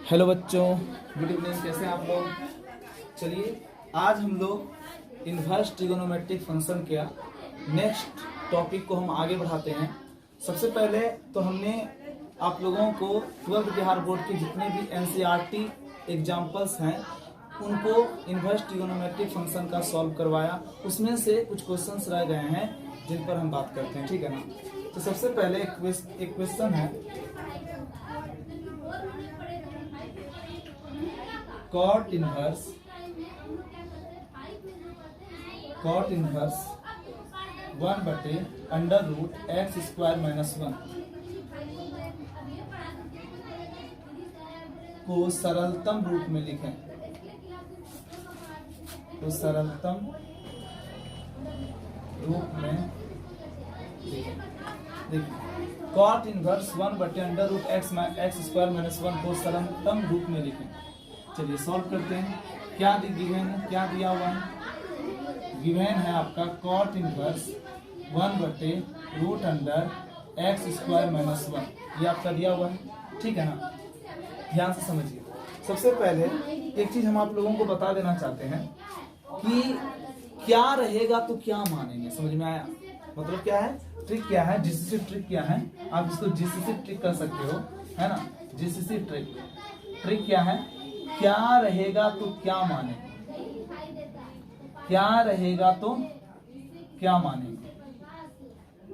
Hello बच्चों, good evening. कैसे हैं आप लोग? चलिए आज हम लोग इन्वर्स ट्रिगोनोमेट्रिक फंक्शन के नेक्स्ट टॉपिक को हम आगे बढ़ाते हैं। सबसे पहले तो हमने आप लोगों को 12th बिहार बोर्ड के जितने भी एनसीईआरटी एग्जाम्पल्स हैं उनको इन्वर्स ट्रिगोनोमेट्रिक फंक्शन का सॉल्व करवाया। उसमें से कुछ क्वेश्चंस रह गए हैं जिन पर हम बात करते हैं, ठीक है ना। तो सबसे पहले एक क्वेश्चन है, कॉट इनवर्स 1/√x² - 1 को सरलतम रूप में लिखें। तो सरलतम रूप में देखिए, कॉट इनवर्स 1/√x² - 1 को सरलतम रूप में लिखें। चलिए सॉल्व करते हैं। क्या गिवन है, क्या दिया हुआ है? गिवन है आपका कॉट इनवर्स 1/√x² - 1, ये आपका दिया हुआ है, ठीक है ना। ध्यान से समझिए। सबसे पहले एक चीज हम आप लोगों को बता देना चाहते हैं कि क्या रहेगा तो क्या मानेंगे। समझ में आया? मतलब क्या है, ट्रिक क्या है, जीसीसी ट्रिक क्या है। आप इसको जीसीसी ट्रिक कर सकते हो, है ना। जीसीसी ट्रिक क्या है? क्या रहेगा तो क्या मानेंगे, क्या रहेगा तो क्या मानेंगे,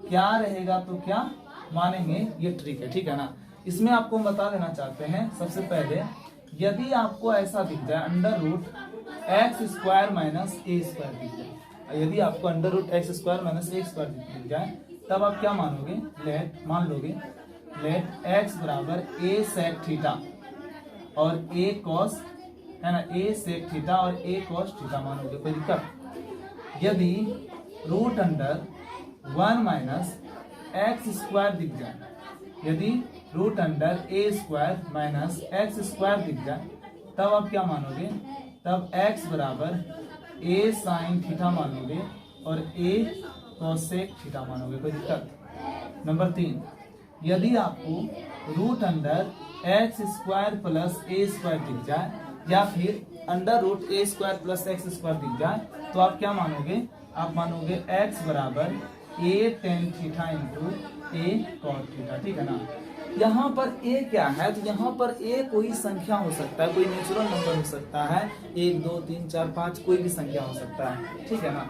क्या रहेगा तो क्या मानेंगे, ये ट्रिक है, ठीक है ना। इसमें आपको हम बता देना चाहते हैं, सबसे पहले यदि आपको ऐसा दिख जाए √x² - a² दिख जाए, यदि आपको √x² - a² दिख जाए, तब आप क्या मानोगे? मान लोगे लेट x बराबर a sec थीटा और a cos, है ना, a sec थीटा और a cos थीटा मानोगे, कोई दिक्कत? यदि √1 - x² दिख जाए, यदि √a² - x² दिख जाए, तब आप क्या मानोगे? तब x बराबर a sin थीटा मानोगे और a cosec थीटा मानोगे, कोई दिक्कत? नंबर 3, यदि आपको √x² + a² दिख जाए या फिर √a² + x² दिख जाए, तो आप क्या मानोगे? आप मानोगे x बराबर a tan theta into a cot theta, ठीक है ना। यहाँ पर a क्या है? तो यहाँ पर a कोई संख्या हो सकता है, कोई नेचुरल नंबर हो सकता है, 1 2 3 4 5 कोई भी संख्या हो सकता है, ठीक है ना।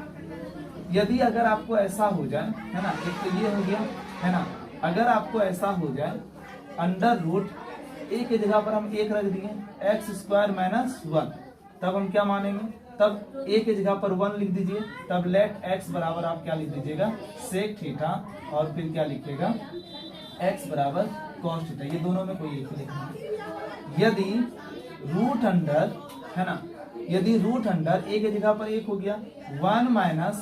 यदि अगर आपको ऐसा हो जाए, है ना, एक तो ये हो गया, है ना। अगर आपको ऐसा हो जाए √a की जगह पर हम 1 रख दिए, x² - 1, तब हम क्या मानेंगे? तब a की जगह पर 1 लिख दीजिए, तब लेट x बराबर आप क्या लिख दीजिएगा? sec थीटा, और फिर क्या लिखिएगा? x बराबर cos थीटा, ये दोनों में कोई एक लिखना। यदि √, है ना, यदि √a की जगह पर 1 हो गया, 1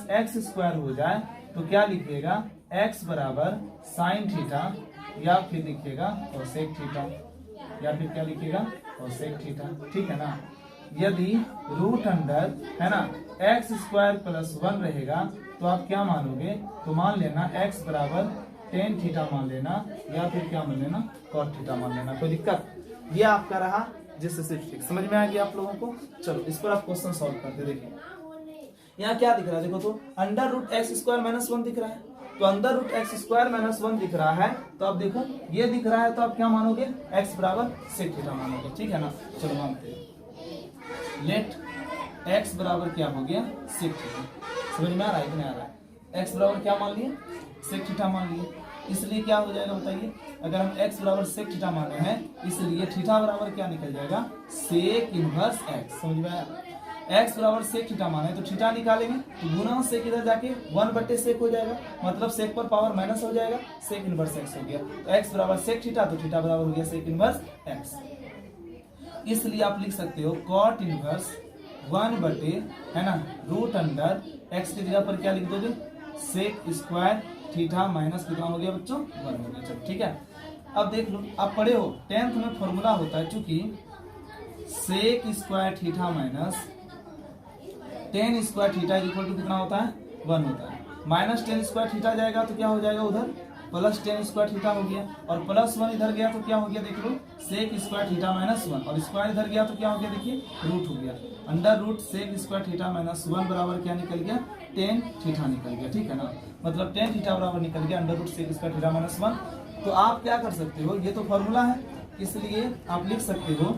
- x² हो जाए, तो क्या लिखिएगा? x बराबर sin थीटा या फिर लिखिएगा cosec थीटा, या फिर क्या लिखिएगा? cosec थीटा, ठीक है ना। यदि √, है ना, x² + 1 रहेगा, तो आप क्या मानोगे? तो मान लेना x बराबर tan थीटा मान लेना, या फिर क्या मान लेना? cot थीटा मान लेना, कोई दिक्कत? ये आपका रहा जिससे ट्रिक समझ में आ गया आप लोगों को। चलो इस पर आप क्वेश्चन सॉल्व करते देखिए। यहाँ क्या दिख रहा है? देखो तो √x² - 1 दिख रहा है, तो √x² - 1 दिख रहा है, तो आप देखो ये दिख रहा है, तो आप क्या मानोगे? x बराबर sec थीटा मानोगे, ठीक है ना। चलो मानते हैं, लेट x बराबर क्या हो गया? sec theta. समझ में आ रहा है कि नहीं आ रहा है? x बराबर क्या मान लिए? sec थीटा मान लिए। इसलिए क्या हो जाएगा बताइए? अगर हम x बराबर sec थीटा माने हैं, इसलिए थीटा बराबर क्या निकल जाएगा? sec inverse x। समझ में आया? x बराबर sec थीटा माने तो थीटा निकालेंगे, तो गुना sec इधर जाके 1/sec हो जाएगा, मतलब sec पर पावर माइनस हो जाएगा, sec इनवर्स x हो गया। तो x बराबर sec थीटा, तो थीटा बराबर हो गया sec इनवर्स x। इसलिए आप लिख सकते हो cot इनवर्स 1/, है ना, √x की जगह पर क्या लिख दोगे? sec स्क्वायर थीटा माइनस कितना हो गया बच्चों? 1 हो गया। चलो ठीक है। अब देख लो, आप पढ़े हो 10th में फॉर्मूला होता है, चूंकि sec square theta minus tan square theta equal to कितना होता है? 1 होता है। -10 स्क्वायर थीटा जाएगा तो क्या हो जाएगा? उधर प्लस टेन स्क्वायर थीटा हो गया, और प्लस 1 इधर गया तो क्या हो गया देख लो, सेक स्क्वायर थीटा माइनस 1, और स्क्वायर इधर गया तो क्या हो गया देखिए, रूट हो गया। Under root sec square theta minus 1 बराबर क्या निकल गया, टेन थीटा निकल गया, ठीक है ना। मतलब टेन थीटा बराबर निकल गया under root sec square theta minus 1। तो आप क्या कर सकते हो, ये तो फॉर्मूला है, इसलिए आप लिख सकते हो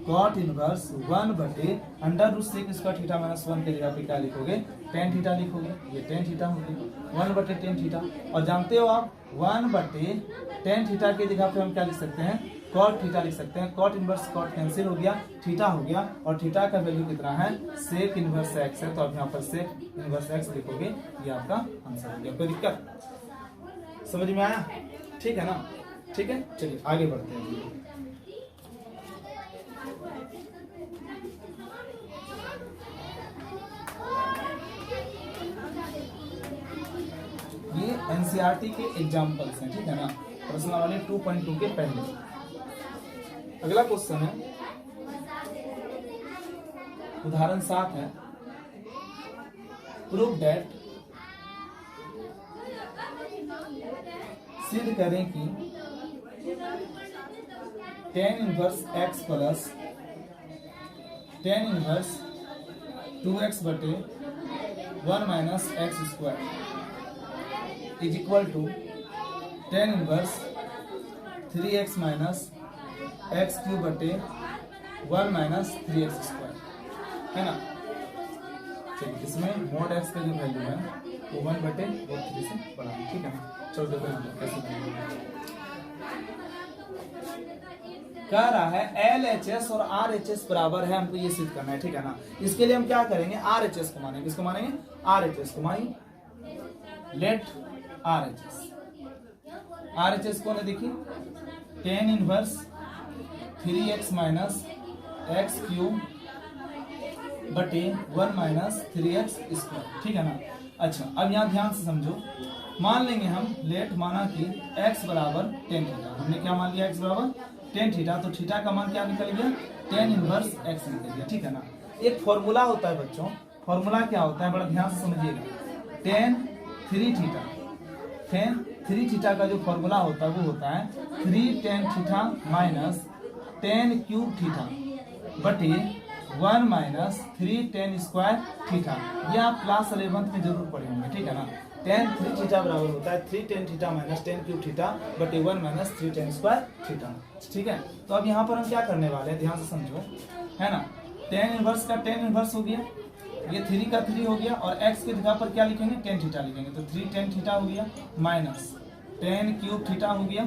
कॉट इनवर्स 1 बटे under root sec square theta minus 1 के जगह पे क्या लिखोगे, टेन थीटा लिखोगे, ये टेन थीटा हो गया 1 बटे टेन थीटा। और जानते हो आप 1 बटे टेन थीटा के जगह पे हम क्या लिख सकते हैं, कॉट थीटा लिख सकते हैं। कॉट इनवर्स कॉट कैंसिल हो गया, थीटा हो गया, और थीटा का वैल्यू कितना है, सेक इनवर्स एक्स है, तो आप यहाँ पर सेक इनवर्स एक्स लिखोगे, ये आपका आंसर हो गया। कोई दिक्कत समझ में आया, ठीक है ना। ठीक है, चलिए आगे बढ़ते हैं। ये एनसीईआरटी के एग्जाम्पल्स हैं, ठीक है ना, प्रश्नावली 2.2 के पहले। अगला क्वेश्चन है उदाहरण 7 है, प्रूव दैट, सिद्ध करें कि tan inverse x plus tan inverse 2x बटे 1 minus x square is equal to tan inverse 3x minus x cube बटे 1 माइनस 3x स्क्वायर, है ना। चलिए इसमें मोड एक्स का जो वैल्यू है वो 1 बटे 3 से बड़ा है, ठीक है ना। चलो देखो यहाँ पर कैसे कह रहा है LHS और RHS बराबर है, हमको ये सिद्ध करना है, ठीक है ना। इसके लिए हम क्या करेंगे, RHS को मानेंगे, किसको मानेंगे, RHS को मानेंगे। लेट RHS कौन है देखिए, ten inverse 3x minus x cube बटे 1 माइनस 3x स्क्वायर, ठीक है ना। अच्छा अब यहाँ ध्यान से समझो, मान लेंगे हम लेट माना कि x बराबर टेन थीटा, हमने क्या मान लिया, x बराबर टेन थीटा, तो थीटा का मान क्या निकल गया, टेन इनवर्स x निकल गया, ठीक है ना। एक फॉर्मूला होता है बच्चों, फॉर्मूला क्या होता है, बड़ा ध्यान से समझिएगा। टेन थ्री थीटा का जो फॉर्मूला होता है वो होता है 3 tan theta minus ten cube theta बटे 1 माइनस 3 टेन स्क्वायर थीटा। ये आप क्लास 11th में जरूर पढ़े होंगे, ठीक है ना। टेन 3 थीटा बराबर होता है 3 tan theta minus ten cube theta बटे 1 माइनस 3 टेन स्क्वायर थीटा, ठीक है। तो अब यहाँ पर हम क्या करने वाले हैं, ध्यान से समझो, है ना। टेन इनवर्स का टेन इनवर्स हो गया, ये 3 का 3 हो गया, और x की जगह पर क्या लिखेंगे, टेन थीटा लिखेंगे, तो 3 टेन थीटा हो गया माइनस टेन क्यूब थीटा हो गया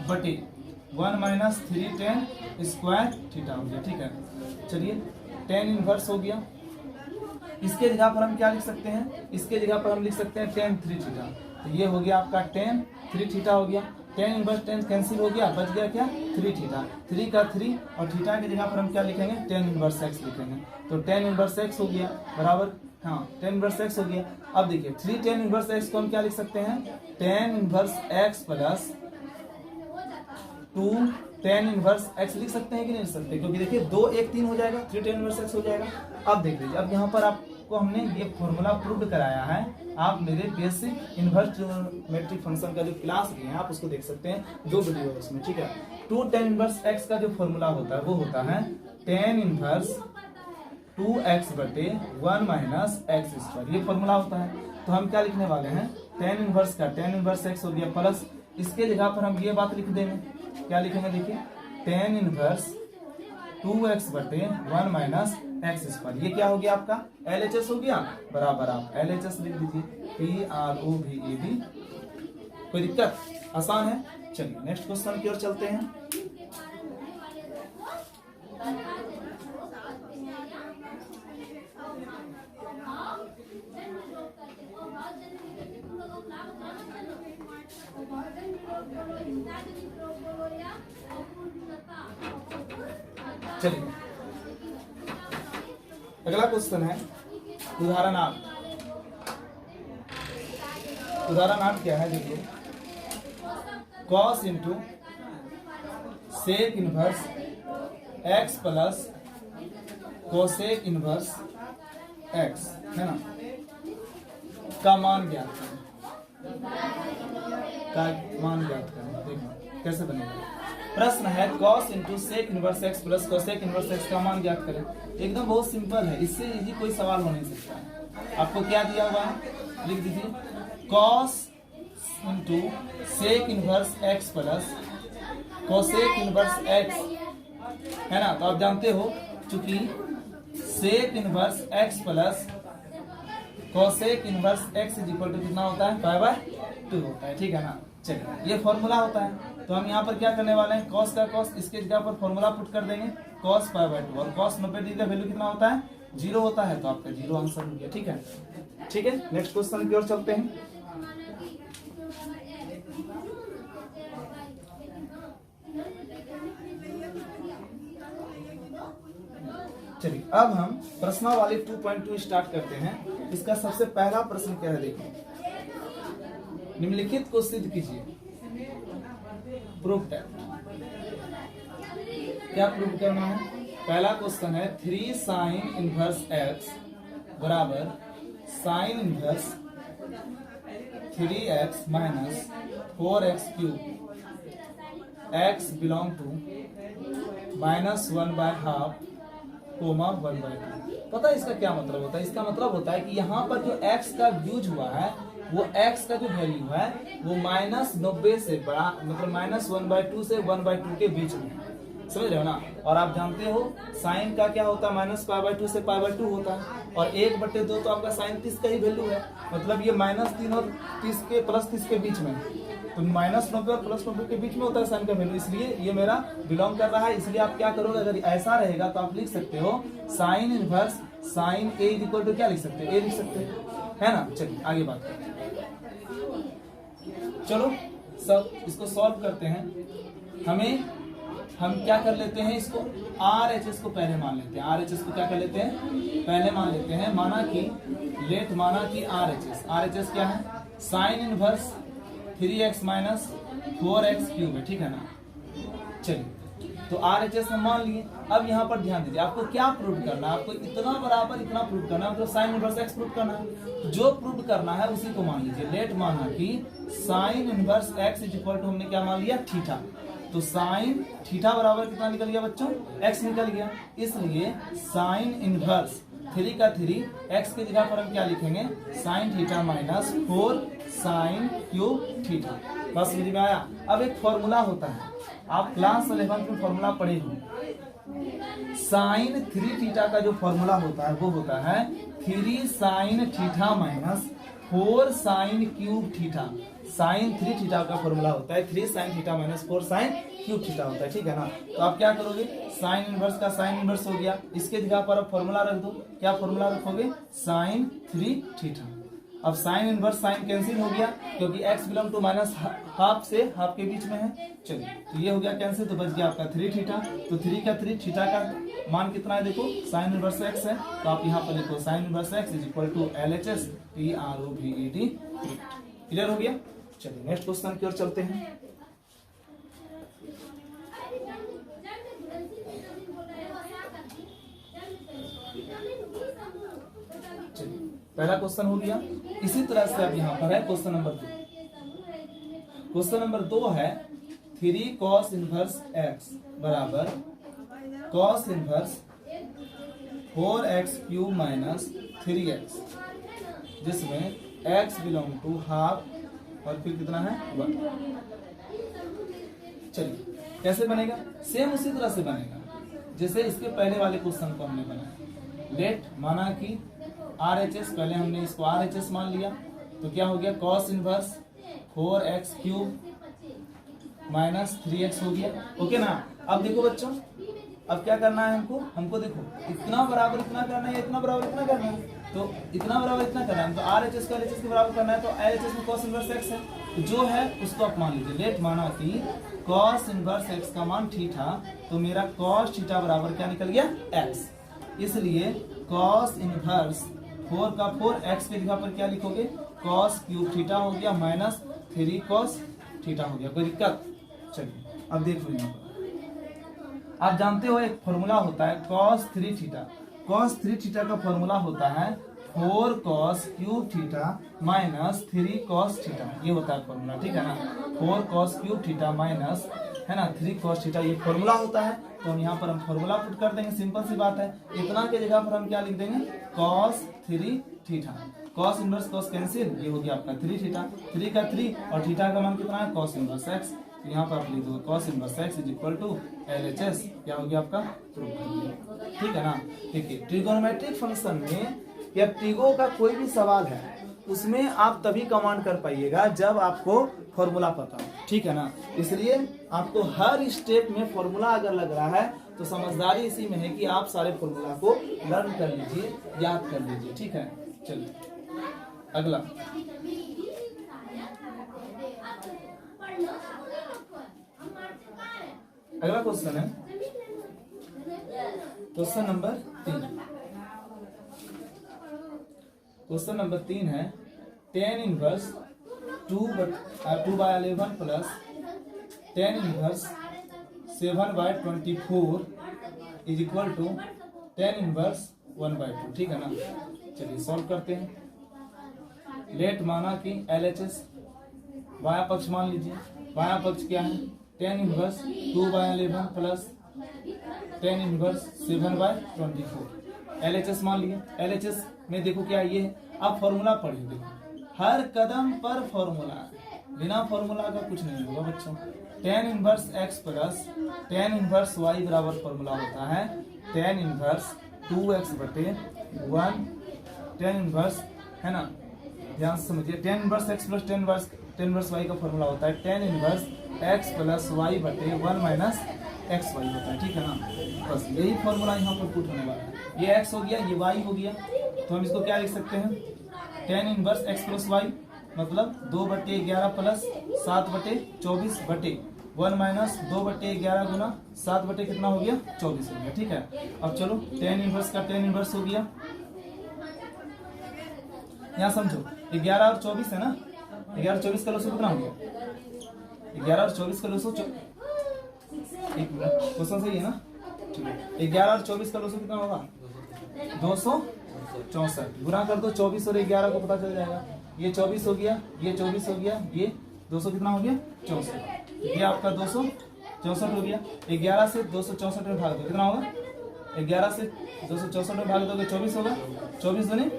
बटे 1 माइनस 3 टेन स्क्वायर थीटा हो गया, ठीक है। चलिए टेन इनवर्स हो गया, इसके जगह पर हम क्या लिख सकते हैं, इसके जगह पर हम लिख सकते हैं टेन 3 थीटा, तो ये हो गया आपका टेन 3 थीटा हो गया। टेन इनवर्स टेन कैंसिल हो गया, बच गया क्या, 3 थीटा, 3 का 3, और थीटा की जगह पर हम क्या लिखेंगे, टेन इनवर्स एक्स लिखेंगे, तो टेन इनवर्स एक्स हो गया बराबर, हाँ टेन इनवर्स एक्स हो गया। अब देखिए 3 टेन इनवर्स एक्स को हम क्या लिख सकते हैं, tan inverse x plus 2 ten inverse x लिख सकते हैं कि नहीं लिख सकते, क्योंकि देखिए 2 1 3 हो जाएगा, 3 टेन इनवर्स एक्स हो जाएगा। अब देख लीजिए, अब यहाँ पर आपको हमने ये फॉर्मूला प्रूव कराया है, आप मेरे बेसिक इनवर्स ज्योमेट्रिक फंक्शन का जो क्लास लिए हैं आप उसको देख सकते हैं, जो वीडियो है उसमें, ठीक है। 2 टेन इनवर्स एक्स का जो फॉर्मूला होता है वो होता है टेन इनवर्स 2x बटे 1 माइनस एक्स स्क्वायर, ये फॉर्मूला होता है। तो हम क्या लिखने वाले हैं, टेन इनवर्स का टेन इनवर्स एक्स हो गया, प्लस इसके जगह पर हम ये बात लिख देंगे, क्या लिखेंगे देखिए, टेन इनवर्स 2x बटे 1 माइनस एक्स स्क्वायर, ये क्या हो गया आपका LHS हो गया, बराबर आप LHS लिख दीजिए, PROVAB। कोई दिक्कत, आसान है। चलिए नेक्स्ट क्वेश्चन की ओर चलते हैं। चलिए अगला क्वेश्चन है उदाहरण 8। उदाहरण 8 क्या है देखिए, cos into sec inverse x plus cosec inverse x, है ना, का मान ज्ञात करें। का मान ज्ञात करें। देखो कैसे बनेगा। प्रश्न है cos into sec inverse x plus cosec inverse x का मान ज्ञात करें। एकदम बहुत सिंपल है, इससे इजी कोई सवाल हो नहीं सकता है। आपको क्या दिया हुआ है, लिख दीजिए cos into sec inverse x plus cosec inverse x, है ना। तो आप जानते हो चूंकि sec inverse x plus cosec inverse x is equal to कितना होता है, पाई बाय 2 होता है, ठीक है ना। चलिए ये फॉर्मूला होता है, तो हम यहाँ पर क्या करने वाले हैं, cos का cos इसके जगह पर फॉर्मूला पुट कर देंगे cos पाई बाय 2, और cos 90 डिग्री का वैल्यू कितना होता है, 0 होता है, तो आपका 0 आंसर हो गया। ठीक है, ठीक है। नेक्स्ट क्वेश्चन की ओर चलते हैं। चलिए अब हम प्रश्नावली 2.2 स्टार्ट करते हैं। इसका सबसे पहला प्रश्न क्या है, देखिए निम्नलिखित को सिद्ध कीजिए। प्रूव दैट, क्या प्रूव करना है। पहला क्वेश्चन है 3 साइन इनवर्स एक्स बराबर sine inverse 3x minus 4x cube x belong to -1/2 comma 1/2। पता है इसका क्या मतलब होता है, इसका मतलब होता है कि यहाँ पर जो x का यूज हुआ है वो x का जो वैल्यू है वो -90 से बड़ा, मतलब -1/2 से 1/2 के बीच में, समझ रहे हो ना। और आप जानते हो साइन का क्या होता है, -π/2 से π/2 होता है, और 1/2 तो आपका साइन 30 का ही वैल्यू है, मतलब ये -3 और 30 के प्लस 30 के बीच में, तो -90 और +90 के बीच में होता है साइन का वैल्यू, इसलिए ये मेरा बिलोंग कर रहा है। इसलिए आप क्या करोगे, अगर ऐसा रहेगा तो आप लिख सकते हो sine inverse sine a equal to क्या लिख सकते हो, a लिख सकते हो, है ना। चलिए आगे बात करते हैं। चलो सब इसको सॉल्व करते हैं। हम क्या कर लेते हैं, इसको RHS को पहले मान लेते हैं। RHS को क्या कर लेते हैं, पहले मान लेते हैं। माना कि RHS क्या है, sign inverse 3x minus 4x cube है, ठीक है ना। चलिए तो RHS हम मान लिए। अब यहाँ पर ध्यान दीजिए, आपको क्या प्रूव करना है, आपको इतना बराबर इतना प्रूव करना है, मतलब साइन इनवर्स x प्रूव करना है। जो प्रूव करना है उसी को मान लीजिए। लेट माना कि sine inverse x is equal to हमने क्या मान लिया, थीटा। तो साइन थीटा बराबर कितना निकल गया बच्चों, x निकल गया। इसलिए साइन इनवर्स 3 का 3 x की जगह पर हम क्या लिखेंगे, sign theta minus 4 sine cube theta. बस समझ में आया। अब एक फॉर्मूला होता है, आप क्लास 11 में फॉर्मूला पढ़े हो। साइन 3 थीटा का जो फॉर्मूला होता है वो होता है 3 sine theta minus 4 sine cube theta. Sine 3 theta का फॉर्मूला होता है 3 sine theta minus 4 sine cube theta होता है, ठीक है ना। तो आप क्या करोगे, साइन इनवर्स का साइन इनवर्स हो गया, इसके जगह पर आप फॉर्मूला रख दो। क्या फॉर्मूला रखोगे, साइन 3 थीटा। अब साइन इनवर्स साइन कैंसिल हो गया, क्योंकि x बिलोंग टू -हाफ से हाफ के बीच में है। चलिए तो ये हो गया कैंसिल, तो बच गया आपका 3 थीटा। तो 3 का 3 थीटा का मान कितना है, देखो साइन इनवर्स x है, तो आप यहाँ पर लिखो sine inverse x is equal to LHS PROVET। Clear हो गया। चलिए नेक्स्ट क्वेश्चन की ओर चलते हैं। चलिए पहला क्वेश्चन हो गया। इसी तरह से अब यहाँ पर है क्वेश्चन नंबर 2। क्वेश्चन नंबर 2 है 3 cos इनवर्स x बराबर cos inverse 4x cube minus 3x, जिसमें x बिलोंग टू हाफ और फिर कितना है 1। चलिए कैसे बनेगा, सेम उसी तरह से बनेगा जैसे इसके पहले वाले क्वेश्चन को हमने बनाया। लेट माना कि RHS, पहले हमने इसको RHS मान लिया, तो क्या हो गया cos inverse 4x cube minus 3x हो गया, ओके ना। अब देखो बच्चों, अब क्या करना है हमको देखो इतना बराबर इतना करना है, इतना बराबर इतना करना है, तो इतना बराबर इतना करना है, तो RHS को LHS के बराबर करना है, तो LHS में cos इनवर्स x है, तो जो है उसको आप मान लीजिए। लेट माना कि cos इनवर्स x का मान थीटा, तो मेरा cos थीटा बराबर क्या निकल गया, x। इसलिए cos इनवर्स 4 का 4 x के जगह पर क्या लिखोगे, cos क्यूब थीटा हो गया माइनस 3 cos थीटा हो गया। कोई दिक्कत, चलिए अब देख लो। यहाँ पर आप जानते हो एक फॉर्मूला होता है cos 3 थीटा। cos 3 थीटा का फॉर्मूला होता है 4 cos cube theta minus 3 cos theta, ये होता है फॉर्मूला, ठीक है ना। 4 cos क्यूब थीटा माइनस, है ना, 3 cos थीटा, ये फॉर्मूला होता है। तो हम यहाँ पर हम फॉर्मूला पुट कर देंगे, सिंपल सी बात है। इतना के जगह पर हम क्या लिख देंगे, cos 3 theta. cos inverse cos cancel, ये हो गया आपका 3 थीटा, 3 का 3 और थीटा का मान कितना है, cos इनवर्स x। तो यहाँ पर आप लिख दो cos inverse x is equal to LHS, क्या हो गया आपका, प्रूफ कर दिया, ठीक है ना। देखिए ट्रिगोनोमेट्रिक फंक्शन में या ट्रिगो का कोई भी सवाल है उसमें आप तभी कमांड कर पाइएगा जब आपको फॉर्मूला पता हो, ठीक है ना। इसलिए आपको हर स्टेप में फॉर्मूला अगर लग रहा है तो समझदारी इसी में है कि आप सारे फॉर्मूला को लर्न कर लीजिए, याद कर लीजिए, ठीक है। चलिए अगला, अगला क्वेश्चन है क्वेश्चन नंबर 3। क्वेश्चन नंबर 3 है tan inverse 2/11 plus tan inverse 7/24 is equal to tan inverse 1/2, ठीक है ना। चलिए सॉल्व करते हैं। लेट माना कि LHS, बायां पक्ष मान लीजिए, बायां पक्ष क्या है, tan inverse 2/11 plus tan inverse 7/24, LHS मान लिए। LHS में देखो क्या ये है, आप फॉर्मूला पढ़िए, देखो हर कदम पर फॉर्मूला, बिना फॉर्मूला का कुछ नहीं होगा बच्चों। tan inverse x plus tan inverse y बराबर फॉर्मूला होता है tan इनवर्स 2x बटे 1, tan इनवर्स, है ना, ध्यान से समझिए, tan inverse x plus tan inverse y का फॉर्मूला होता है tan inverse x plus y बटे 1 माइनस एक्स वाई होता है, ठीक है ना। बस यही फॉर्मूला यहाँ पर पुट होने वाला है। ये x हो गया, ये y हो गया, तो हम इसको क्या लिख सकते हैं, tan inverse x plus y मतलब 2/11 प्लस 7/24 बटे 1 माइनस 2/11 गुना 7 बटे कितना हो गया, 24 हो गया, ठीक है। अब चलो tan इनवर्स का tan इनवर्स हो गया, यहाँ समझो 11 और 24 है ना, 11 और 24 का लसो कितना हो गया, 11 और 24 का लसो, एक मिनट, क्वेश्चन सही है ना, ठीक है। 11 और 24 का लसो कितना होगा, 264, गुना कर दो 24 और 11 को पता चल जाएगा, ये 24 हो गया, ये 24 हो गया, ये 200 कितना हो गया, 64, ये आपका 264 हो गया। 11 से 264 में भाग दो, कितना होगा, 11 से 264 में भाग दोगे 24 होगा, 24 दूनी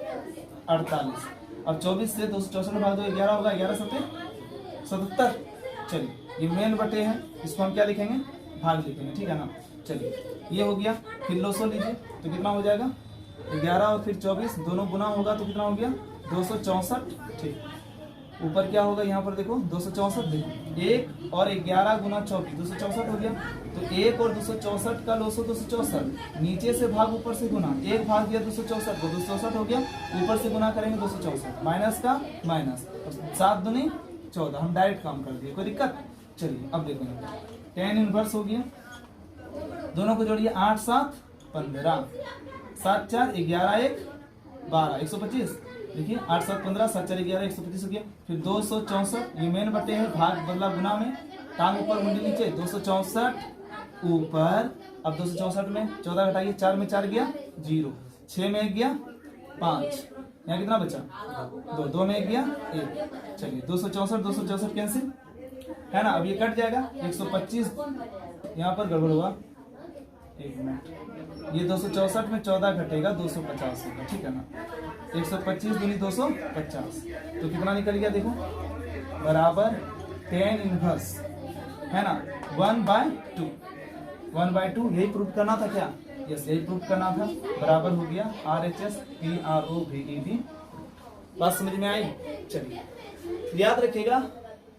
48, अब 24 से 264 में भाग दो 11 होगा, 11 सत्ते 77। चलिए ये मेन बटे है, इसको हम क्या लिखेंगे, भाग लिखेंगे, ठीक है ना। चलिए ये हो गया, फिर लोसो लीजिए तो कितना हो जाएगा, 11 और फिर 24 दोनों गुना होगा तो कितना हो गया, 264, ठीक। ऊपर क्या होगा, यहाँ पर देखो 264, देखो 1 और 11 गुना 24 264 हो गया, तो 1 और 264 का लोसो 264, नीचे से भाग ऊपर से गुना, 1 भाग दिया 264 को, 264 हो गया, ऊपर से गुना करेंगे 264, माइनस का माइनस, 7 दूनी 14, हम डायरेक्ट काम कर दिए, कोई दिक्कत। चलिए अब देखो tan इनवर्स हो गया, दोनों को जोड़िए, 8 7 15, 7 4 11 1 12, 125, देखिए 8 7 15, 7 4 11 125 हो गया, फिर 264, ये मेन बटे है, भाग बदला गुना में, टांग ऊपर मुंडी नीचे, 264 ऊपर, अब 264 में 14 घटाइए, 4 में 4 गया 0, 6 में 1 गया 5, यहाँ कितना बचा 2, 2 में 1 गया 1, चलिए 264 कैंसिल, है ना। अब ये कट जाएगा, 125 यहाँ पर गड़बड़ हुआ, एक मिनट, ये 264 में 14 घटेगा 250 होगा, ठीक है ना। 125 दूनी 250, तो कितना निकल गया देखो, बराबर tan इनवर्स, है ना, 1/2, 1/2, यही प्रूफ करना था क्या, यस यही प्रूफ करना था, बराबर हो गया RHS PROVED। बात समझ में आई। चलिए याद रखिएगा,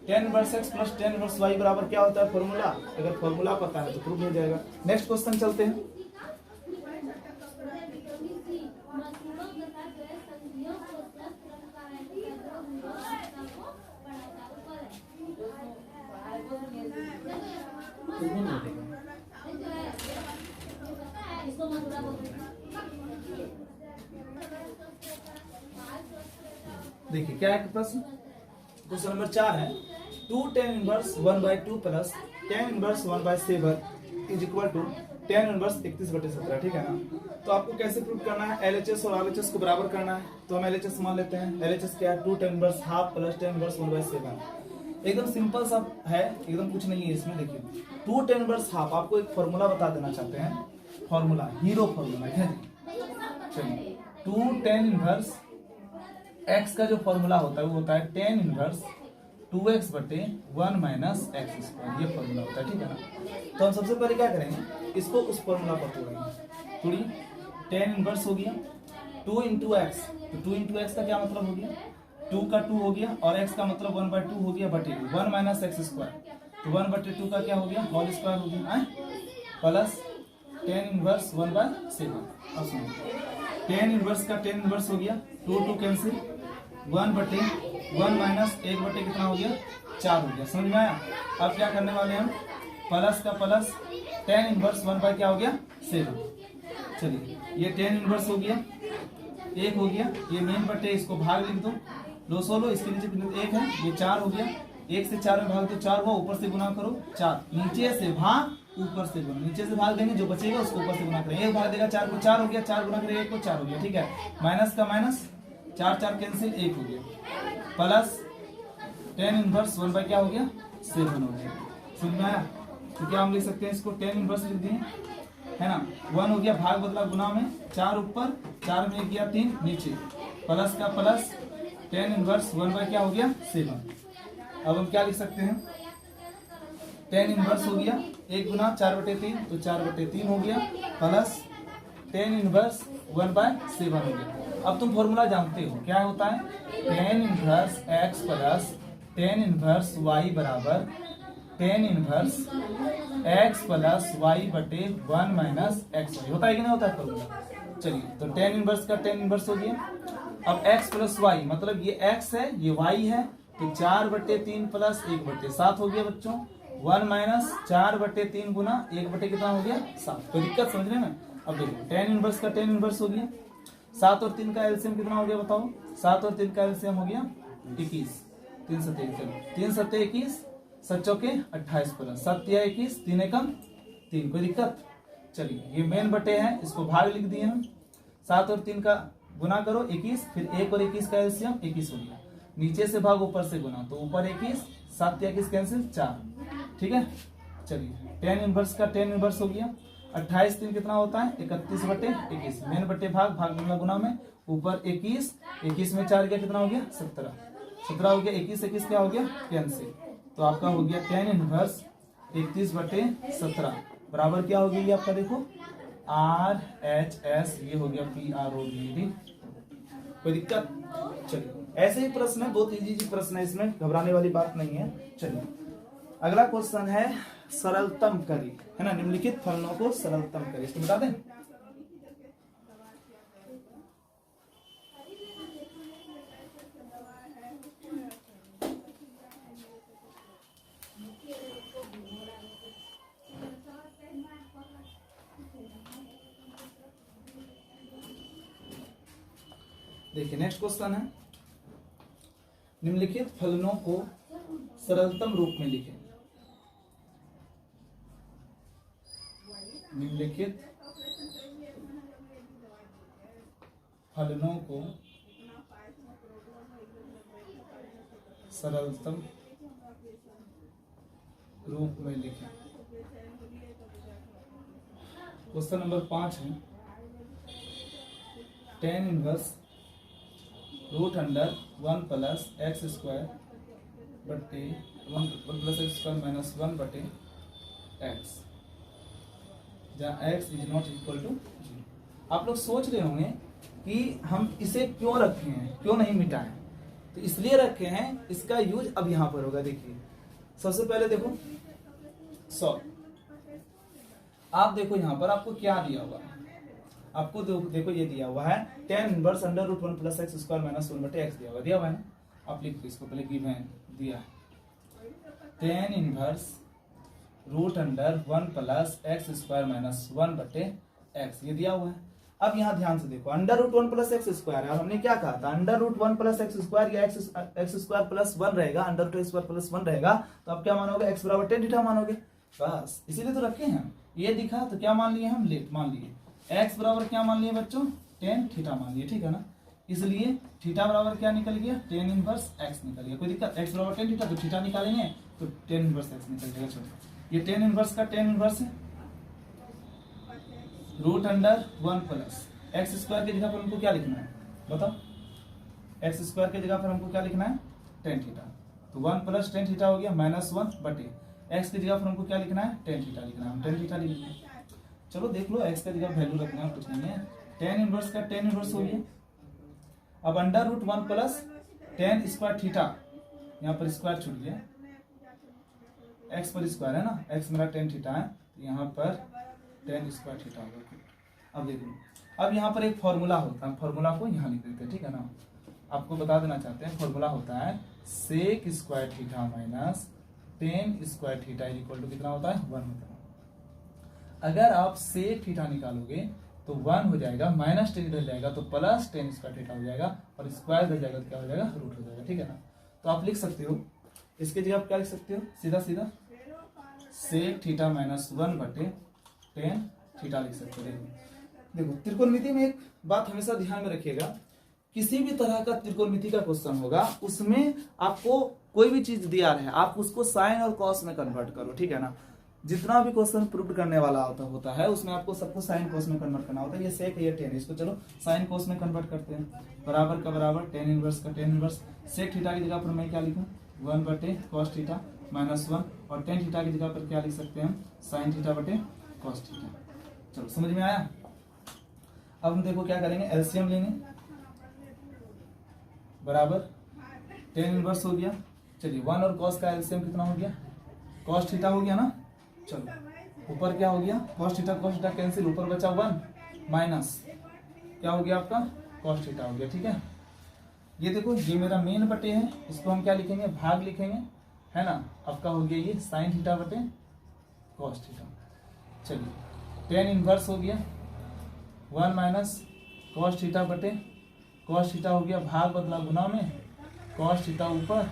tan inverse x plus tan inverse y बराबर क्या होता है, फॉर्मूला, अगर फॉर्मूला पता है तो प्रूफ हो जाएगा। नेक्स्ट क्वेश्चन चलते हैं। देखिए क्या है प्रश्न, क्वेश्चन नंबर 4 है 2 tan inverse 1/2 plus tan inverse 1/7 is equal to tan inverse 31/17, ठीक है ना। तो आपको कैसे प्रूव करना है, LHS और RHS को बराबर करना है। तो हम LHS मान लेते हैं। LHS क्या है, 2 tan inverse half plus tan inverse 1/7। एकदम सिंपल सा है, एकदम कुछ नहीं है इसमें। देखिए 2 tan इनवर्स हाफ, आपको एक फॉर्मूला बता देना चाहते हैं, फॉर्मूला हीरो फॉर्मूला है। चलिए 2 tan इनवर्स x का जो फॉर्मूला होता है वो होता है tan इनवर्स 2x बटे 1 माइनस एक्स स्क्वायर, ये फॉर्मूला होता है, ठीक है ना। तो हम सबसे पहले क्या करेंगे, इसको उस फॉर्मूला पर तोड़ेंगे। थोड़ी tan इनवर्स हो गया 2 इंटू एक्स, तो 2 इंटू एक्स का क्या मतलब हो गया, 2 का 2 हो गया, और x का मतलब 1/2 हो गया बटे 1 माइनस एक्स स्क्वायर, तो 1/2 का क्या हो गया, होल स्क्वायर हो गया, प्लस tan इनवर्स 1/7। अब सुनिए tan इनवर्स का tan इनवर्स हो गया 2 कैंसिल, 1/1 माइनस 1/, कितना हो गया 4 हो गया। समझ में आया। अब क्या करने वाले हम, प्लस का प्लस tan इनवर्स 1 क्या हो गया 7। चलिए ये tan इनवर्स हो गया, 1 हो गया, ये मेन बटे इसको भाग लिख दो, लो सोलो, इसके नीचे 1 है, ये 4 हो गया, 1 से 4 में भाग दो 4 हुआ, ऊपर से गुना करो 4, नीचे से भाग ऊपर से गुना, नीचे से भाग देंगे, जो बचेगा उसको ऊपर से गुना करेंगे। 1 भाग देगा 4 को, 4 हो गया, 4 गुना करेगा 1 को 4 हो गया, ठीक है। माइनस का माइनस, 4 4 कैंसिल, 1 हो गया, प्लस tan इनवर्स 1 क्या हो गया 7 हो गया। समझ में आया। तो क्या हम लिख सकते हैं इसको, tan इनवर्स लिख दिए, है ना। 1 हो गया, भाग बदला गुना में, 4 ऊपर, 4 में 1 गया 3 नीचे, प्लस का प्लस tan इनवर्स 1 क्या हो गया 7। अब हम क्या लिख सकते हैं, tan इनवर्स हो गया 1 गुना 4/3, तो 4/3 हो गया, प्लस tan इनवर्स 1/7 हो गया। अब तुम फॉर्मूला जानते हो क्या होता है, tan inverse x plus tan inverse y बराबर tan inverse x plus y बटे 1 माइनस एक्स वाई, होता है कि नहीं होता है फॉर्मूला। चलिए तो tan इनवर्स का tan इनवर्स हो गया। अब x प्लस y, मतलब ये x है ये y है, तो 4/3 प्लस 1/7 हो गया बच्चों, 1 माइनस 4/3 गुना 1 कितना हो गया 7। तो दिक्कत समझ रहे ना। अब देखो tan इनवर्स का tan इनवर्स हो गया, 7 और 3 का एलसीएम कितना हो गया बताओ, 7 और 3 का एलसीएम हो गया 21, 3 7 3 7 21, 7 चौके 28, प्लस 7 या 21, 3 एकम 3, कोई दिक्कत। चलिए ये मेन बटे है, इसको भाग लिख दिए हम, 7 और 3 का गुना करो 21, फिर 1 और 21 का एलसीएम 21 हो गया, नीचे से भाग ऊपर से गुना, तो ऊपर 21, 7 या 21 कैंसिल 4, ठीक है। चलिए tan इनवर्स का tan इनवर्स हो गया, 28 3 कितना होता है 31/21, मेन बटे भाग, भाग गुना गुना में, ऊपर 21, 21 में 4 गया कितना हो गया 17, 17 हो गया, 21 21 क्या हो गया कैंसिल, तो आपका हो गया tan इनवर्स 31/17 बराबर क्या हो गया, ये आपका देखो RHS, ये हो गया PROVD। कोई दिक्कत। चलिए ऐसे ही प्रश्न है, बहुत इजी प्रश्न है, इसमें घबराने वाली बात नहीं है। चलिए अगला क्वेश्चन है सरलतम करी, है ना, निम्नलिखित फलनों को सरलतम करी, इसको बता दें। देखिए नेक्स्ट क्वेश्चन है, निम्नलिखित फलनों को सरलतम रूप में लिखें। निम्नलिखित फलनों को सरलतम रूप में लिखें। क्वेश्चन नंबर 5 है, tan inverse √1 plus x square बटे 1 प्लस एक्स स्क्वायर माइनस 1 बटे एक्स, जहाँ x is not equal to 0। आप लोग सोच रहे होंगे कि हम इसे क्यों रखे हैं, क्यों नहीं मिटाएं। तो इसलिए रखे हैं, इसका यूज अब यहां पर होगा। देखिए सबसे पहले देखो 100, आप देखो यहां पर आपको क्या दिया हुआ है, आपको देखो ये दिया हुआ है tan inverse √1 plus x square minus 1 बटे एक्स दिया हुआ है ना। आप लिख दो इसको, पहले गिवन दिया है tan inverse √1 plus x square minus 1 बटे एक्स, ये दिया हुआ है। अब यहाँ ध्यान से देखो, √1 प्लस एक्स स्क्वायर है, और हमने क्या कहा था √1 प्लस एक्स स्क्वायर या एक्स स्क्वायर प्लस 1 रहेगा, √2 स्क्वायर प्लस 1 रहेगा, तो आप क्या मानोगे x बराबर tan थीटा मानोगे, बस इसीलिए तो रखे हैं। ये दिखा तो क्या मान लिए हम, लेट मान लिए। एक्स बराबर क्या मान लिए बच्चों, टेन थीटा मान लिए, ठीक है ना। इसलिए थीटा बराबर क्या निकल गया, टेन इनवर्स एक्स निकल गया। कोई दिक्कत, एक्स बराबर टेन थीटा तो थीटा निकालेंगे तो टेन इनवर्स एक्स निकल जाएगा। चलो ये टेन इनवर्स का टेन इनवर्स है root under one plus x square की जगह पर हमको क्या लिखना है बताओ, एक्स स्क्वायर की जगह पर हमको क्या लिखना है, टेन थीटा। तो वन प्लस टेन थीटा हो गया माइनस वन बटे एक्स की जगह पर हमको क्या लिखना है, टेन थीटा लिखना है, हम टेन थीटा लिखेंगे। चलो देख लो, एक्स की जगह वैल्यू रखना है, कुछ नहीं है। टेन इनवर्स का टेन इनवर्स हो गया। अब under root one plus tan square theta, यहाँ पर स्क्वायर छूट गया, एक्स पर स्क्वायर है ना, एक्स मेरा टेन थीटा है तो यहाँ पर टेन स्क्वायर थीटा होगा। अब देखो, अब यहाँ पर एक फॉर्मूला होता है, फॉर्मूला को यहाँ लिख देते हैं, ठीक है ना। आपको बता देना चाहते हैं, फॉर्मूला होता है sec square theta minus tan square theta equal to कितना होता है, वन होता है। अगर आप सेक थीटा निकालोगे तो वन हो जाएगा, माइनस टेन इधर जाएगा तो प्लस टेन स्क्वायर थीटा हो जाएगा, और स्क्वायर इधर जाएगा तो क्या हो जाएगा, रूट हो जाएगा, ठीक है ना। तो आप लिख सकते हो, इसके जगह आप क्या लिख सकते हो, सीधा सीधा सेक थीटा माइनस वन बटे टेन थीटा लिख सकते हो। देखो त्रिकोणमिति में एक बात हमेशा ध्यान में रखिएगा, किसी भी तरह का त्रिकोणमिति का क्वेश्चन होगा उसमें आपको कोई भी चीज दिया है, आप उसको साइन और कॉस में कन्वर्ट करो, ठीक है ना। जितना भी क्वेश्चन प्रूव करने वाला होता है उसमें आपको सबको साइन कॉस में कन्वर्ट करना होता है। ये सेक ये टेन, इसको चलो साइन कॉस में कन्वर्ट करते हैं। बराबर का बराबर टेन इनवर्स का टेन इनवर्स, सेक थीटा की जगह पर मैं क्या लिखूं, वन बटे कॉस थीटा माइनस वन, और टेन थीटा की जगह पर क्या लिख सकते हैं हम, साइन थीटा बटे कॉस थीटा। चलो समझ में आया। अब हम देखो क्या करेंगे, एलसीएम लेंगे, बराबर टेन इनवर्स हो गया। चलिए वन और कॉस का एलसीएम कितना हो गया, कॉस थीटा हो गया ना। चलो ऊपर क्या हो गया, कॉस थीटा कैंसिल, ऊपर बचा वन माइनस क्या हो गया आपका, कॉस थीटा हो गया, ठीक है। ये देखो ये मेरा मेन बटे है, इसको हम क्या लिखेंगे, भाग लिखेंगे, है ना। आपका हो गया ये साइन थीटा बटे कॉस थीटा। चलिए टेन इनवर्स हो गया, वन माइनस कॉस थीटा बटे कॉस थीटा हो गया, भाग बदला गुना में, कॉस थीटा ऊपर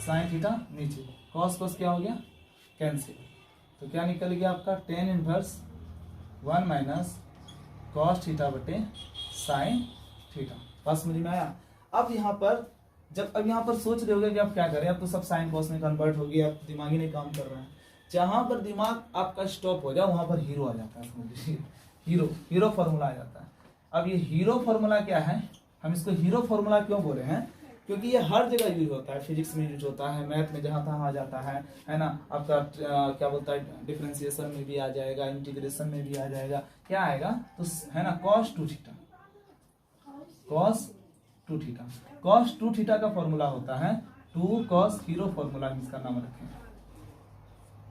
साइन थीटा नीचे, कॉस कॉस क्या हो गया, कैंसिल। तो क्या निकल गया आपका, tan inverse one minus cos theta बटे साइन थीटा। बात समझ में आया। अब यहाँ पर अब यहाँ पर सोच रहे होगे कि आप क्या करें, अब तो सब साइन कॉस में कन्वर्ट हो गया, अब दिमागी नहीं काम कर रहा है। जहां पर दिमाग आपका स्टॉप हो जाए वहां पर हीरो आ जाता है, समझ लीजिए, हीरो फॉर्मूला आ जाता है। अब ये हीरो फॉर्मूला क्या है, हम इसको हीरो फॉर्मूला क्यों बोल रहे हैं, क्योंकि ये हर जगह यूज होता है, फिजिक्स में यूज होता है, मैथ में जहां तहां आ जाता है ना। आपका क्या बोलता है, डिफरेंशिएशन में भी आ जाएगा, इंटीग्रेशन में भी आ जाएगा, क्या आएगा तो है ना, cos two theta, cos two theta. Cos two theta का फॉर्मूला होता है टू कॉस, हीरो फॉर्मूला इसका नाम रखें।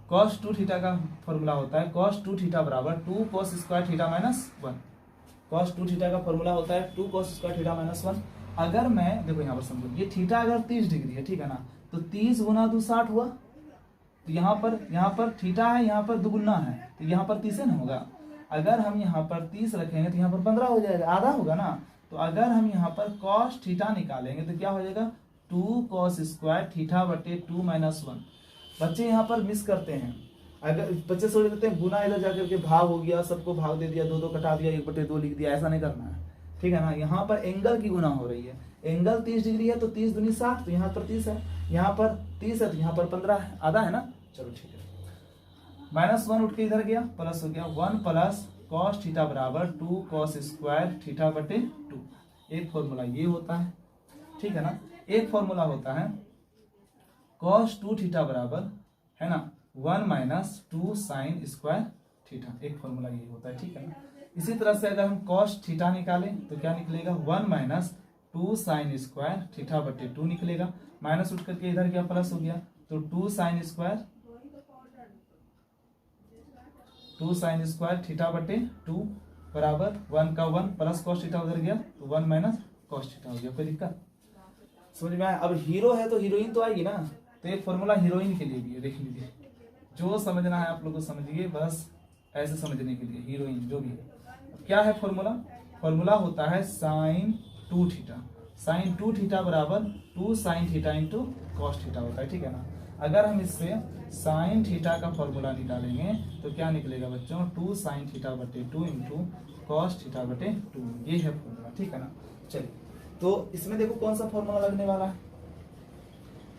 कॉस टू थीटा का फॉर्मूला होता है कॉस टू थीटा बराबर two cos square theta minus one. Cos two theta का फॉर्मूला होता है two cos square theta minus one. अगर मैं देखो यहाँ पर समझो, ये थीटा अगर 30 डिग्री है, ठीक है ना, तो 30 गुना 2 60 हुआ। तो यहाँ पर थीटा है, यहाँ पर दुगुना है, तो यहाँ पर 30 ना होगा। अगर हम यहाँ पर 30 रखेंगे तो यहाँ पर 15 हो जाएगा, आधा होगा ना। तो अगर हम यहाँ पर कॉस थीटा निकालेंगे तो क्या हो जाएगा, टू कॉस स्क्वायर थीटा बटे टू माइनस वन। बच्चे यहाँ पर मिस करते हैं, अगर बच्चे सोच लेते हैं गुना इधर जाकर के भाग हो गया, सबको भाग दे दिया, दो दो कटा दिया, 1/2 लिख दिया, ऐसा नहीं करना है, ठीक है ना। यहाँ पर एंगल की गुना हो रही है, एंगल 30 डिग्री है तो 30 दूनी 60, तो यहाँ पर 30 है, यहाँ पर 30 है तो यहाँ पर 15 है, आधा है ना। चलो ठीक है, माइनस वन उठ के इधर गया, प्लस हो गया, वन प्लस कॉस थीटा बराबर टू कॉस स्क्वायर थीटा बटे टू। एक फॉर्मूला ये होता है, ठीक है ना। एक फॉर्मूला होता है कॉस टू थीटा बराबर है ना one minus two sine square theta, एक फॉर्मूला ये होता है, ठीक है ना। इसी तरह से अगर हम कॉस थीटा निकालें तो क्या निकलेगा, one minus two sine square theta बटे टू निकलेगा, माइनस उठ करके इधर गया प्लस हो गया, तो टू साइन स्क्वायर थीटा बटे टू बराबर वन का वन प्लस कॉस थीटा उधर गया तो वन माइनस कॉस थीटा हो गया। कोई दिक्कत समझ में आया। अब हीरो है तो हीरोइन तो आएगी ना, तो एक फॉर्मूला हीरोइन के लिए भी है, देख लीजिए, जो समझना है आप लोग को समझिए, बस ऐसे समझने के लिए हीरोइन जो भी है। क्या है फॉर्मूला, फॉर्मूला होता है sine two theta, sine two theta बराबर two sine theta into cos theta होता है, ठीक है ना। अगर हम इससे साइन थीटा का फॉर्मूला निकालेंगे तो क्या निकलेगा बच्चों, 2 साइन थीटा बटे 2 इंटू कॉस थीटा बटे 2, ये है फॉर्मूला, ठीक है ना। चलिए तो इसमें देखो कौन सा फॉर्मूला लगने वाला है,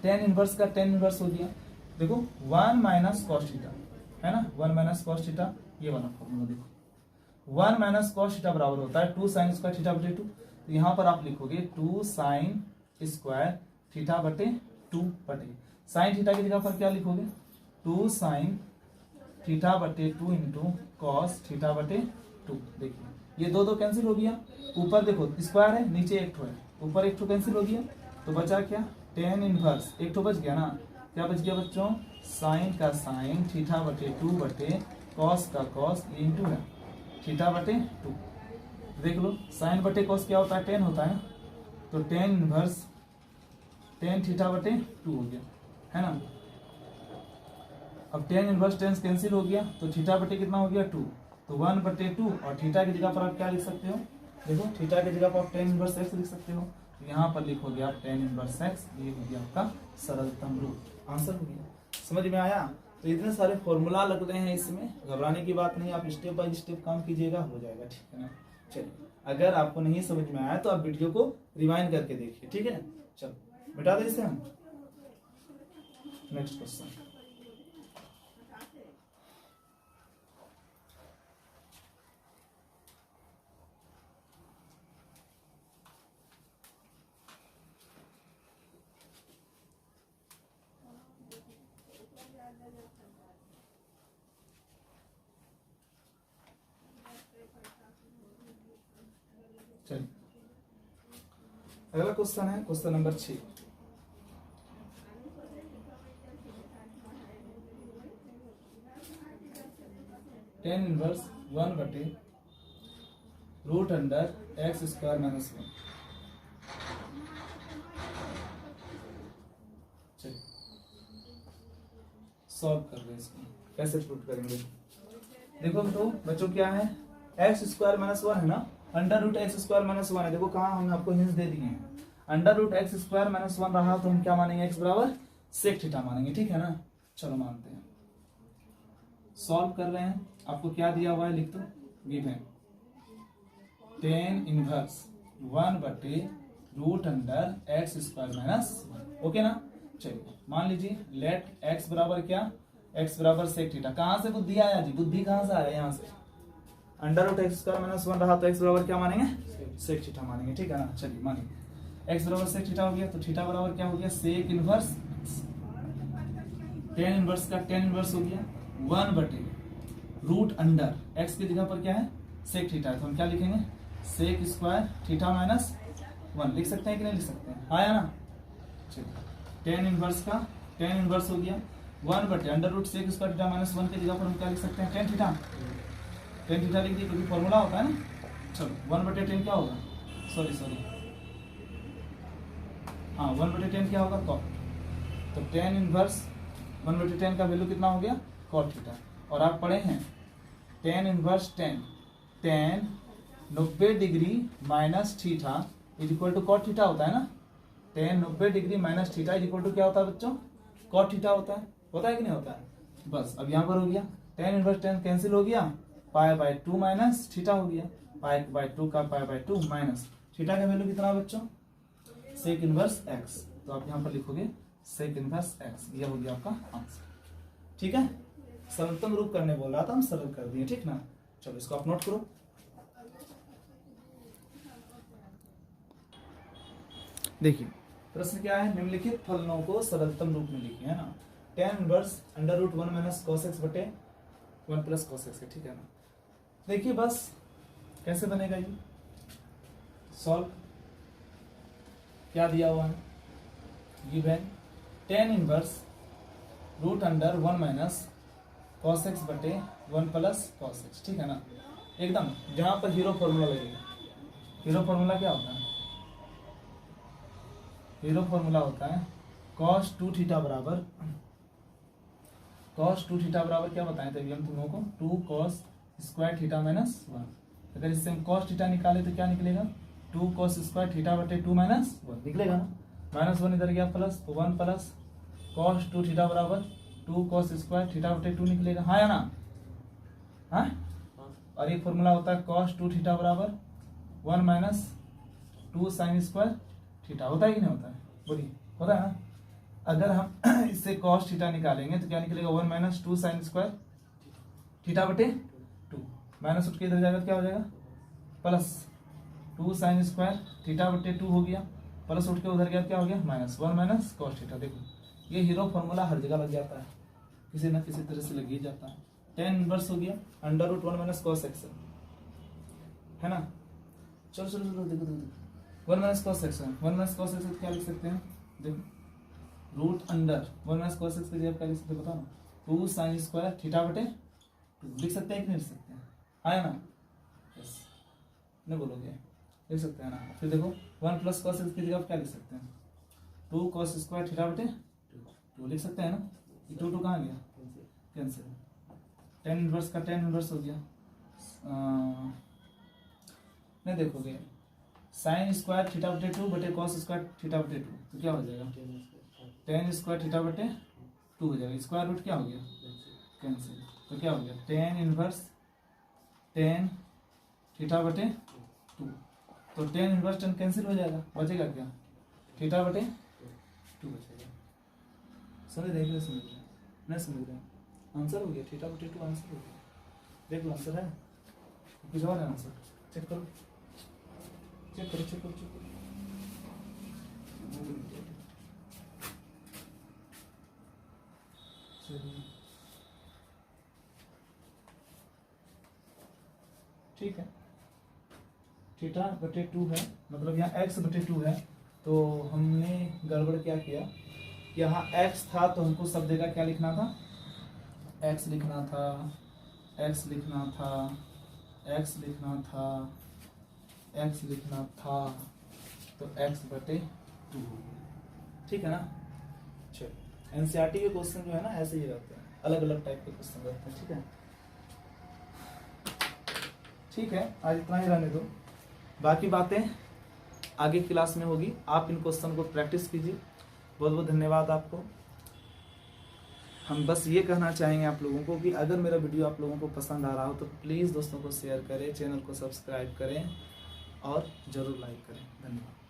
टेन इनवर्स का टेन इनवर्स हो गया। देखो 1 माइनस कॉस थीटा है ना, 1 माइनस कॉस थीटा, ये वाला फॉर्मूला देखो 1 माइनस कॉस थीटा बराबर होता है 2 साइन स्क्वायर थीटा बटे 2। तो यहाँ पर आप लिखोगे 2 साइन स्क्वायर थीटा बटे 2 बटे साइन थीटा की जगह पर क्या लिखोगे, 2 साइन थीटा बटे 2 इंटू कॉस थीटा बटे 2। देखिए ये दो दो कैंसिल हो गया, ऊपर देखो स्क्वायर है, नीचे एक ठो है, ऊपर एक ठो कैंसिल हो गया, तो बचा क्या, टेन इनवर्स, एक ठो बच गया ना, क्या बच गया बच्चों, साइन का साइन थीटा बटे 2 बटे कॉस का कॉस इंटू है थीटा बटे 2। देख लो साइन बटे कॉस क्या होता है, 10 होता है, तो टेन इनवर्स टेन थीटा बटे 2 हो गया, है ना। अब टेन इनवर्स टेन कैंसिल हो गया, तो थीटा बटे कितना हो गया 2, तो 1 बटे 2, और थीटा की जगह पर आप क्या लिख सकते हो, देखो थीटा की जगह पर आप टेन इनवर्स एक्स लिख सकते हो, तो यहाँ पर लिखोगे आप टेन इनवर्स एक्स, ये हो गया आपका सरलतम रूप, आंसर हो गया। समझ में आया। तो इतने सारे फॉर्मूला लग रहे हैं इसमें, घबराने की बात नहीं, आप स्टेप बाय स्टेप काम कीजिएगा, हो जाएगा, ठीक है ना। चलिए अगर आपको नहीं समझ में आया तो आप वीडियो को रिवाइंड करके देखिए, ठीक है। चलो मिटा दे इसे हम, नेक्स्ट क्वेश्चन। चलिए अगला क्वेश्चन है क्वेश्चन नंबर 6। टेन इनवर्स 1 बटे root under x square minus 1। चलिए सॉल्व कर रहे हैं इसको, कैसे प्रूव करेंगे। देखो तो बच्चों क्या है, एक्स स्क्वायर माइनस 1 है ना, under root x square minus 1 है। देखो कहाँ हमने आपको हिंस दे दिए हैं, under root x square minus 1 रहा तो हम क्या मानेंगे, एक्स बराबर सेक थीटा मानेंगे, ठीक है ना। चलो मानते हैं, सॉल्व कर रहे हैं, आपको क्या दिया हुआ है लिख दो, गिवन टेन इनवर्स 1 बटे root under x square minus 1, okay ना। चलिए मान लीजिए लेट एक्स बराबर क्या, एक्स बराबर सेक थीटा, कहाँ से बुद्धि आया जी, बुद्धि कहाँ से आया, यहाँ से under root x square minus 1 रहा तो एक्स बराबर क्या मानेंगे, सेक थीटा मानेंगे, ठीक है ना। चलिए मानिए एक्स बराबर सेक थीटा हो गया, तो थीटा बराबर क्या हो गया, सेक इनवर्स टेन इनवर्स का टेन इनवर्स हो गया 1 बटे रूट अंडर एक्स की जगह पर क्या है, सेक थीटा है, तो हम क्या लिखेंगे, सेक स्क्वायर थीटा माइनस 1 लिख सकते हैं कि नहीं लिख सकते हैं, आया ना। चलिए टेन इनवर्स का टेन इनवर्स हो गया 1 बटे under root sec square theta minus 1 की जगह पर हम क्या लिख सकते हैं, टेन थीटा, टेन थीटा लिख दिए क्योंकि फॉर्मूला होता है ना। चलो 1 बटे 10 क्या होगा, सॉरी हाँ 1 बटे 10 क्या होगा, कॉट, तो टेन इनवर्स 1 बटे 10 का वैल्यू कितना हो गया, कॉट थीटा। और आप पढ़े हैं tan inverse 10 90 degree minus theta is equal to cot theta होता है ना, 90 degree minus theta is equal to क्या होता है बच्चों, कॉट थीटा होता है कि नहीं होता है। बस अब यहाँ पर हो गया टेन इनवर्स 10 कैंसिल हो गया, पाई बाय 2 माइनस थीटा हो गया, पाई बाय 2 का पाई बाय 2 माइनस थीटा का वैल्यू कितना बच्चों, सेक इनवर्स एक्स, तो आप यहाँ पर लिखोगे सेक इनवर्स एक्स, यह हो गया आपका आंसर, ठीक है। सरलतम रूप करने बोल रहा था, हम सरल कर दिए, ठीक ना। चलो इसको आप नोट करो। देखिए प्रश्न क्या है, निम्नलिखित फलनों को सरलतम रूप में लिखिए, है ना। Tan inverse under root 1 minus cos x बटे 1 प्लस कॉस एक्स, ठीक है ना। देखिए बस कैसे बनेगा ये, सॉल्व क्या दिया हुआ है, given tan inverse root under 1 minus cos x बटे 1 प्लस कॉस एक्स, ठीक है ना। एकदम जहां पर हीरो फॉर्मूला लगेगा, हीरो फॉर्मूला क्या होता है, हीरो फॉर्मूला होता है cos 2 थीटा बराबर क्या बताएं थे अभी हम तुम लोगों को, 2 cos स्क्वायर थीटा माइनस 1। अगर इससे हम cos थीटा निकाले तो क्या निकलेगा, 2 cos स्क्वायर थीटा बटे 2 माइनस 1 निकलेगा ना, माइनस 1 इधर गया प्लस, तो 1 प्लस cos 2 थीटा बराबर 2 cos स्क्वायर थीटा बटे 2 निकलेगा, हाँ या ना? हाँ, और एक फॉर्मूला होता है cos 2 थीटा बराबर 1 माइनस 2 साइन स्क्वायर थीटा, होता है कि नहीं होता है? बोलिए, होता है ना? अगर हम इससे cos थीटा निकालेंगे तो क्या निकलेगा? 1 माइनस 2 साइन स्क्वायर थीटा बटे 2, माइनस उठ के इधर जाएगा, क्या हो जाएगा? प्लस 2 साइन स्क्वायर थीटा बटे 2 हो गया, प्लस उठ के उधर गया, क्या हो गया? Minus 1 minus cos theta. देखो ये हीरो फॉर्मूला हर जगह लग जाता है, किसी ना किसी तरह से लग ही जाता है। tan इनवर्स हो गया under root 1 minus cos x है ना? चलो चलो चलो देखो देखो 1 minus cos x 1 minus cos x क्या लिख सकते हैं? देखो root under 1 minus cos x की जगह क्या लिख सकते हैं? बताओ ना। 2 साइन स्क्वायर थीटा बटे 2 लिख सकते हैं कि नहीं लिख सकते हैं? आया ना? यस, नहीं बोलोगे? लिख सकते हैं ना? फिर देखो 1 प्लस cos x की जगह क्या लिख सकते हैं? 2 cos स्क्वायर थीटा बटे 2 लिख सकते हैं ना? 2 कहाँ गया? कैंसिल। tan इनवर्स का tan इनवर्स हो गया, नहीं देखोगे साइन स्क्वायर थीटा बटे 2 बटे cos स्क्वायर थीटा बटे 2 तो क्या हो जाएगा? tan स्क्वायर थीटा बटे 2 हो जाएगा, स्क्वायर रूट क्या हो गया? कैंसिल। तो क्या हो गया? tan इनवर्स tan थीटा बटे 2, तो tan इनवर्स tan कैंसिल हो जाएगा, बचेगा क्या? थीटा बटे 2 बचेगा। समझ रहे? नहीं समझ रहे? आंसर हो गया, थीटा बटे 2 आंसर हो गया। देख लो आंसर है, कुछ और है आंसर? चेक करो चेक करो चेक करो चेक करो। ठीक है, थीटा बटे 2 है, मतलब यहाँ x बटे 2 है, तो हमने गड़बड़ क्या किया? यहाँ x था तो हमको सब जगह क्या लिखना था? x लिखना था, x लिखना था, x लिखना था, x लिखना था, तो x बटे 2 हो गया। ठीक है ना? चलो एनसीईआरटी के क्वेश्चन जो है ना ऐसे ही रहते हैं, अलग अलग टाइप के क्वेश्चन रहते हैं। ठीक है, ठीक है, आज इतना ही रहने दो, बाकी बातें आगे क्लास में होगी। आप इन क्वेश्चन को प्रैक्टिस कीजिए। बहुत बहुत धन्यवाद आपको। हम बस ये कहना चाहेंगे आप लोगों को कि अगर मेरा वीडियो आप लोगों को पसंद आ रहा हो तो प्लीज़ दोस्तों को शेयर करें, चैनल को सब्सक्राइब करें और ज़रूर लाइक करें। धन्यवाद।